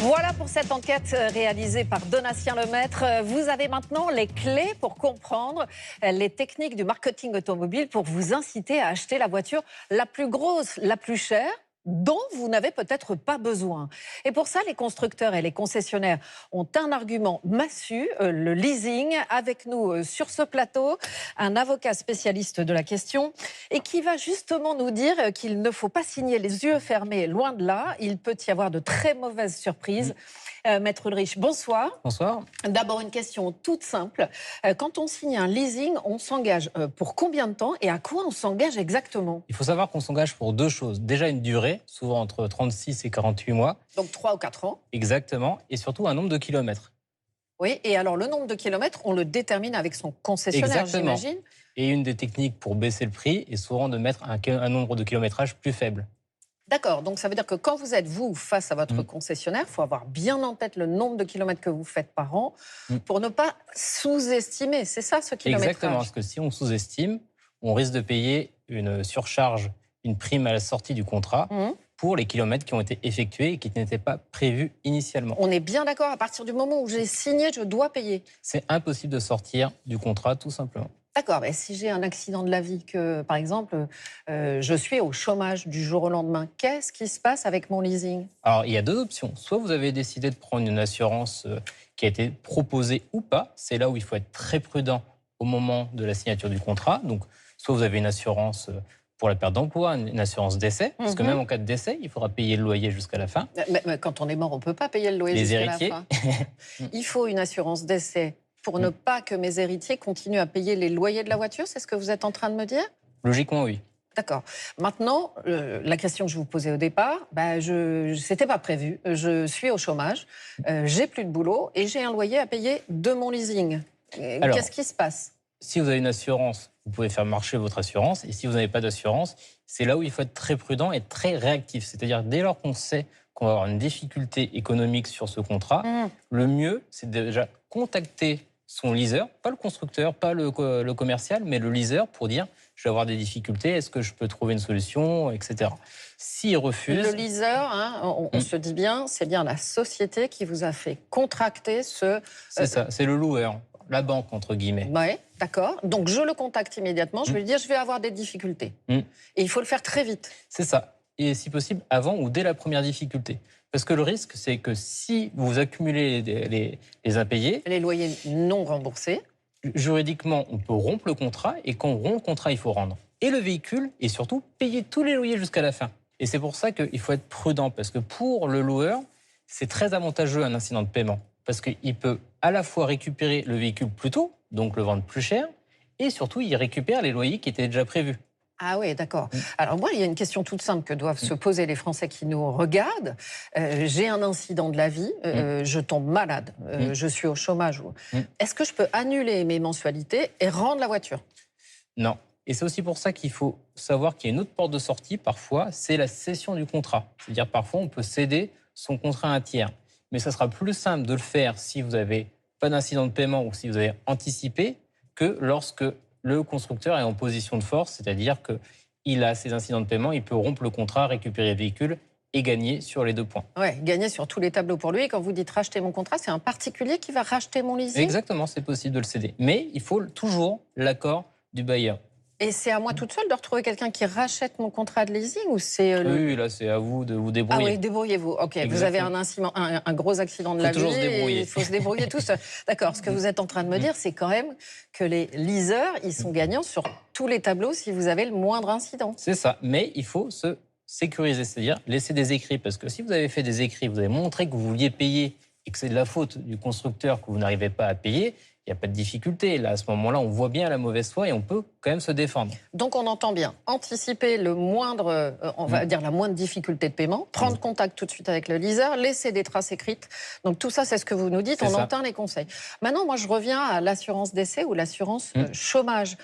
Voilà pour cette enquête réalisée par Donatien Lemaître. Vous avez maintenant les clés pour comprendre les techniques du marketing automobile pour vous inciter à acheter la voiture la plus grosse, la plus chère, dont vous n'avez peut-être pas besoin. Et pour ça, les constructeurs et les concessionnaires ont un argument massu, le leasing. Avec nous sur ce plateau, un avocat spécialiste de la question et qui va justement nous dire qu'il ne faut pas signer les yeux fermés, loin de là. Il peut y avoir de très mauvaises surprises. Maître Ulrich, bonsoir. Bonsoir. D'abord, une question toute simple. Quand on signe un leasing, on s'engage pour combien de temps et à quoi on s'engage exactement? Il faut savoir qu'on s'engage pour deux choses. Déjà une durée, souvent entre 36 et 48 mois. Donc 3 ou 4 ans. Exactement. Et surtout un nombre de kilomètres. Oui, et alors le nombre de kilomètres, on le détermine avec son concessionnaire, Exactement. j'imagine. Et une des techniques pour baisser le prix est souvent de mettre un nombre de kilométrage plus faible. D'accord, donc ça veut dire que quand vous êtes, vous, face à votre concessionnaire, il faut avoir bien en tête le nombre de kilomètres que vous faites par an pour ne pas sous-estimer. C'est ça, ce kilométrage? Exactement, parce que si on sous-estime, on risque de payer une surcharge, une prime à la sortie du contrat pour les kilomètres qui ont été effectués et qui n'étaient pas prévus initialement. On est bien d'accord, à partir du moment où j'ai signé, je dois payer. C'est impossible de sortir du contrat, tout simplement. D'accord, mais si j'ai un accident de la vie, que par exemple, je suis au chômage du jour au lendemain, qu'est-ce qui se passe avec mon leasing? Alors, il y a deux options. Soit vous avez décidé de prendre une assurance qui a été proposée ou pas. C'est là où il faut être très prudent au moment de la signature du contrat. Donc, soit vous avez une assurance pour la perte d'emploi, une assurance décès, parce que même en cas de décès, il faudra payer le loyer jusqu'à la fin. Mais quand on est mort, on ne peut pas payer le loyer Les jusqu'à héritiers. la fin. Il faut une assurance décès pour ne pas que mes héritiers continuent à payer les loyers de la voiture, c'est ce que vous êtes en train de me dire? Logiquement, oui. D'accord. Maintenant, la question que je vous posais au départ, c'était pas prévu. Je suis au chômage, j'ai plus de boulot et j'ai un loyer à payer de mon leasing. Alors, qu'est-ce qui se passe? Si vous avez une assurance, vous pouvez faire marcher votre assurance. Et si vous n'avez pas d'assurance, c'est là où il faut être très prudent et très réactif. C'est-à-dire, dès lors qu'on sait qu'on va avoir une difficulté économique sur ce contrat, le mieux, c'est déjà contacter son leaser, pas le constructeur, pas le commercial, mais le leaser pour dire je vais avoir des difficultés, est-ce que je peux trouver une solution, etc. S'il refuse... Le leaser, on se dit bien, c'est bien la société qui vous a fait contracter ce... C'est ça, c'est le loueur, la banque entre guillemets. Oui, d'accord. Donc je le contacte immédiatement, je vais lui dire je vais avoir des difficultés. Et il faut le faire très vite. C'est ça. Et si possible, avant ou dès la première difficulté. Parce que le risque, c'est que si vous accumulez les impayés... Les loyers non remboursés. Juridiquement, on peut rompre le contrat. Et quand on rompt le contrat, il faut rendre et le véhicule et surtout payer tous les loyers jusqu'à la fin. Et c'est pour ça qu'il faut être prudent. Parce que pour le loueur, c'est très avantageux un incident de paiement. Parce qu'il peut à la fois récupérer le véhicule plus tôt, donc le vendre plus cher, et surtout, il récupère les loyers qui étaient déjà prévus. Ah oui, d'accord. Alors moi, il y a une question toute simple que doivent se poser les Français qui nous regardent. J'ai un incident de la vie, je tombe malade, je suis au chômage. Est-ce que je peux annuler mes mensualités et rendre la voiture? Non. Et c'est aussi pour ça qu'il faut savoir qu'il y a une autre porte de sortie, parfois, c'est la cession du contrat. C'est-à-dire, parfois, on peut céder son contrat à un tiers. Mais ça sera plus simple de le faire si vous n'avez pas d'incident de paiement ou si vous avez anticipé que lorsque le constructeur est en position de force, c'est-à-dire qu'il a ses incidents de paiement, il peut rompre le contrat, récupérer le véhicule et gagner sur les 2 points. Oui, gagner sur tous les tableaux pour lui. Et quand vous dites racheter mon contrat, c'est un particulier qui va racheter mon leasing? Exactement, c'est possible de le céder. Mais il faut toujours l'accord du bailleur. Et c'est à moi toute seule de retrouver quelqu'un qui rachète mon contrat de leasing ou c'est Oui, là, c'est à vous de vous débrouiller. Ah oui, débrouillez-vous. Ok, Exactement. Vous avez un gros accident de la vie. Toujours se débrouiller. Il faut se débrouiller tout seul. D'accord, ce que vous êtes en train de me dire, c'est quand même que les leasers, ils sont gagnants sur tous les tableaux si vous avez le moindre incident. C'est ça, mais il faut se sécuriser, c'est-à-dire laisser des écrits. Parce que si vous avez fait des écrits, vous avez montré que vous vouliez payer et que c'est de la faute du constructeur que vous n'arrivez pas à payer, il n'y a pas de difficulté. Là, à ce moment-là, on voit bien la mauvaise foi et on peut quand même se défendre. Donc, on entend bien anticiper le moindre, on va dire la moindre difficulté de paiement, prendre contact tout de suite avec le leaser, laisser des traces écrites. Donc, tout ça, c'est ce que vous nous dites. On entend les conseils. Maintenant, moi, je reviens à l'assurance décès ou l'assurance chômage.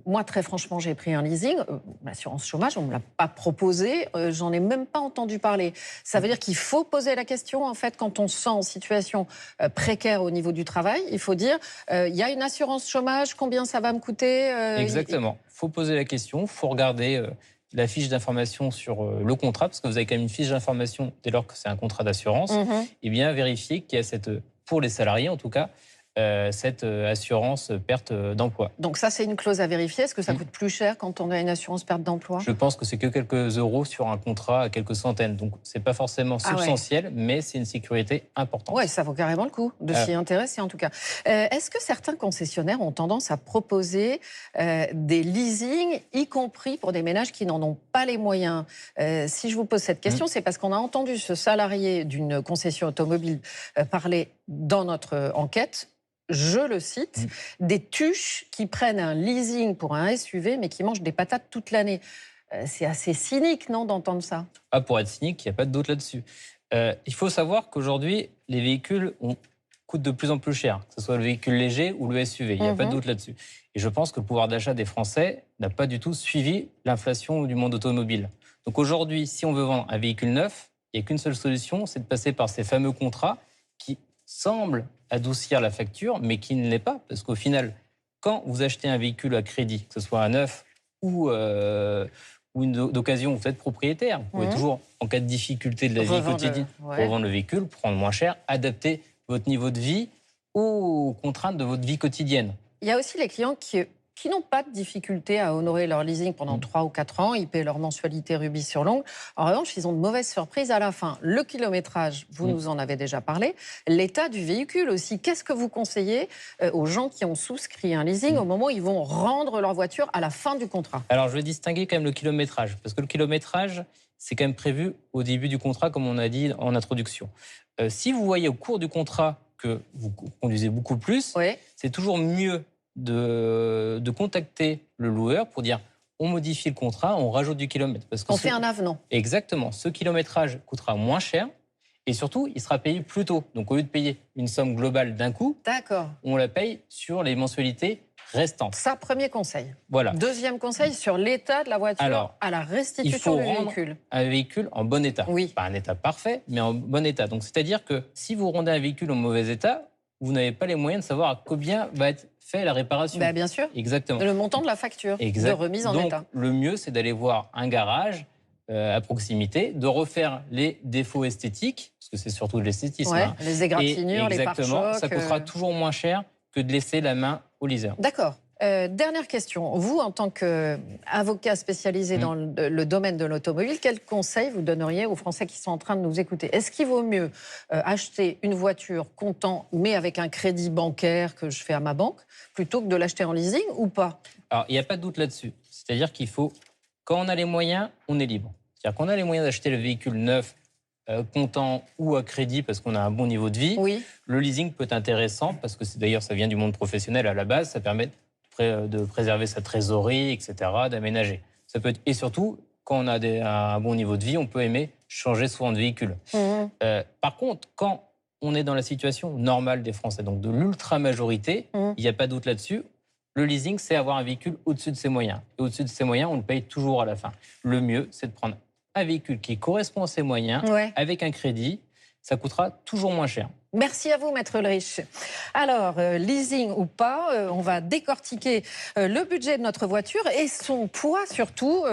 Moi, très franchement, j'ai pris un leasing. L'assurance chômage, on ne me l'a pas proposé. J'en ai même pas entendu parler. Ça veut dire qu'il faut poser la question, en fait, quand on se sent en situation précaire au niveau du travail. Il faut dire, il y a une assurance chômage, combien ça va me coûter Exactement. Il faut poser la question, il faut regarder la fiche d'information sur le contrat, parce que vous avez quand même une fiche d'information dès lors que c'est un contrat d'assurance, et bien vérifier qu'il y a pour les salariés en tout cas, cette assurance perte d'emploi. Donc ça, c'est une clause à vérifier. Est-ce que ça coûte plus cher quand on a une assurance perte d'emploi? Je pense que c'est que quelques euros sur un contrat à quelques centaines. Donc, ce n'est pas forcément substantiel, mais c'est une sécurité importante. Oui, ça vaut carrément le coup de s'y intéresser en tout cas. Est-ce que certains concessionnaires ont tendance à proposer des leasings, y compris pour des ménages qui n'en ont pas les moyens? Si je vous pose cette question, c'est parce qu'on a entendu ce salarié d'une concession automobile parler dans notre enquête. Je le cite, des tuches qui prennent un leasing pour un SUV, mais qui mangent des patates toute l'année. C'est assez cynique, non, d'entendre ça? Pour être cynique, il n'y a pas de doute là-dessus. Il faut savoir qu'aujourd'hui, les véhicules coûtent de plus en plus cher, que ce soit le véhicule léger ou le SUV. Il n'y a pas de doute là-dessus. Et je pense que le pouvoir d'achat des Français n'a pas du tout suivi l'inflation du monde automobile. Donc aujourd'hui, si on veut vendre un véhicule neuf, il n'y a qu'une seule solution, c'est de passer par ces fameux contrats qui semblent adoucir la facture, mais qui ne l'est pas. Parce qu'au final, quand vous achetez un véhicule à crédit, que ce soit un neuf ou une d'occasion, vous êtes propriétaire. Vous pouvez toujours, en cas de difficulté de la vie quotidienne, revendre le véhicule, prendre moins cher, adapter votre niveau de vie aux contraintes de votre vie quotidienne. Il y a aussi les clients qui n'ont pas de difficulté à honorer leur leasing pendant 3 ou 4 ans. Ils paient leur mensualité rubis sur l'ongle. En revanche, ils ont de mauvaises surprises à la fin. Le kilométrage, vous nous en avez déjà parlé. L'état du véhicule aussi. Qu'est-ce que vous conseillez aux gens qui ont souscrit un leasing au moment où ils vont rendre leur voiture à la fin du contrat? Alors, je vais distinguer quand même le kilométrage. Parce que le kilométrage, c'est quand même prévu au début du contrat, comme on a dit en introduction. Si vous voyez au cours du contrat que vous conduisez beaucoup plus, c'est toujours mieux de contacter le loueur pour dire on modifie le contrat, on rajoute du kilomètre. Parce que on fait un avenant. Exactement. Ce kilométrage coûtera moins cher et surtout, il sera payé plus tôt. Donc, au lieu de payer une somme globale d'un coup, on la paye sur les mensualités restantes. Ça, premier conseil. Voilà. Deuxième conseil, sur l'état de la voiture à la restitution du véhicule. Un véhicule en bon état. Oui. Pas un état parfait, mais en bon état. Donc, c'est-à-dire que si vous rendez un véhicule en mauvais état, vous n'avez pas les moyens de savoir à combien va être fait la réparation. Bien sûr. Exactement. Le montant de la facture de remise en état. Le mieux, c'est d'aller voir un garage à proximité, de refaire les défauts esthétiques, parce que c'est surtout de l'esthétisme. Les égratignures, les pare-chocs. Exactement, ça coûtera toujours moins cher que de laisser la main au leaser. D'accord. Dernière question. Vous, en tant qu'avocat spécialisé dans le domaine de l'automobile, quel conseil vous donneriez aux Français qui sont en train de nous écouter? Est-ce qu'il vaut mieux acheter une voiture comptant, mais avec un crédit bancaire que je fais à ma banque, plutôt que de l'acheter en leasing ou pas? Alors, il n'y a pas de doute là-dessus. C'est-à-dire qu'il faut, quand on a les moyens, on est libre. C'est-à-dire qu'on a les moyens d'acheter le véhicule neuf, comptant ou à crédit parce qu'on a un bon niveau de vie. Le leasing peut être intéressant parce que d'ailleurs, ça vient du monde professionnel à la base, ça permet de préserver sa trésorerie, etc., d'aménager. Ça peut être, et surtout, quand on a un bon niveau de vie, on peut aimer changer souvent de véhicule. Par contre, quand on est dans la situation normale des Français, donc de l'ultra-majorité, il n'y a pas de doute là-dessus, le leasing, c'est avoir un véhicule au-dessus de ses moyens. Et au-dessus de ses moyens, on le paye toujours à la fin. Le mieux, c'est de prendre un véhicule qui correspond à ses moyens, avec un crédit, ça coûtera toujours moins cher. Merci à vous, Maître Ulrich. Alors, leasing ou pas, on va décortiquer le budget de notre voiture et son poids surtout